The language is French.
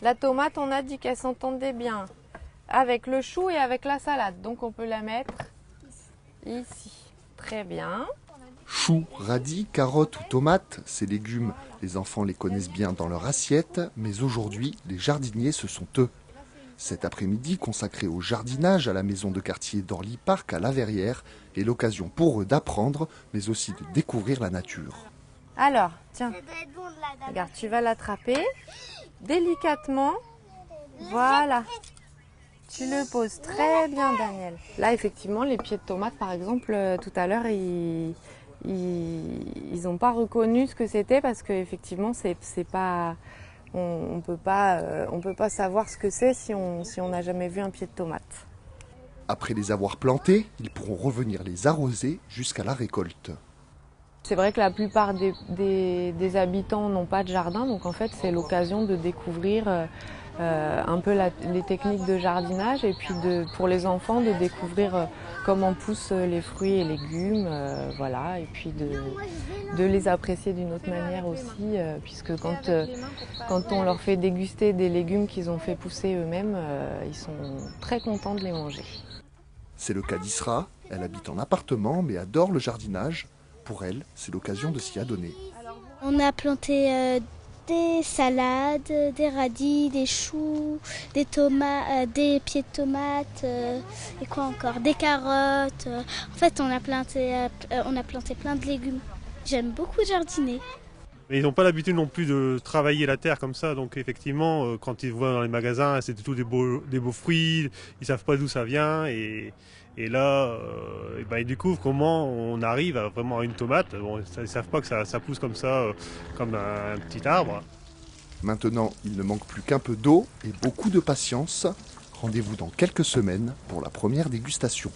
La tomate, on a dit qu'elle s'entendait bien avec le chou et avec la salade. Donc on peut la mettre ici. Très bien. Choux, radis, carottes ou tomates, ces légumes, les enfants les connaissent bien dans leur assiette, mais aujourd'hui, les jardiniers, ce sont eux. Cet après-midi, consacré au jardinage à la maison de quartier d'Orly Park à La Verrière, est l'occasion pour eux d'apprendre, mais aussi de découvrir la nature. Alors, tiens, regarde, tu vas l'attraper délicatement. Voilà. Tu le poses très bien, Daniel. Là, effectivement, les pieds de tomates, par exemple, tout à l'heure, ils n'ont pas reconnu ce que c'était parce qu'effectivement, c'est pas, on peut pas savoir ce que c'est si on n'a jamais vu un pied de tomate. Après les avoir plantés, ils pourront revenir les arroser jusqu'à la récolte. C'est vrai que la plupart des habitants n'ont pas de jardin, donc en fait c'est l'occasion de découvrir un peu les techniques de jardinage et puis pour les enfants de découvrir comment poussent les fruits et légumes, voilà, et puis de les apprécier d'une autre manière aussi, puisque quand on leur fait déguster des légumes qu'ils ont fait pousser eux-mêmes, ils sont très contents de les manger. C'est le cas d'Isra, elle habite en appartement mais adore le jardinage. Pour elle, c'est l'occasion de s'y adonner. On a planté des salades, des radis, des choux, des tomates, des pieds de tomates, et quoi encore, des carottes. En fait, on a planté plein de légumes. J'aime beaucoup jardiner. Mais ils n'ont pas l'habitude non plus de travailler la terre comme ça, donc effectivement, quand ils voient dans les magasins, c'est tous des beaux fruits, ils savent pas d'où ça vient, et là, ils découvrent comment on arrive à vraiment à une tomate. Bon, ils savent pas que ça pousse comme ça, comme un petit arbre. Maintenant, il ne manque plus qu'un peu d'eau et beaucoup de patience. Rendez-vous dans quelques semaines pour la première dégustation.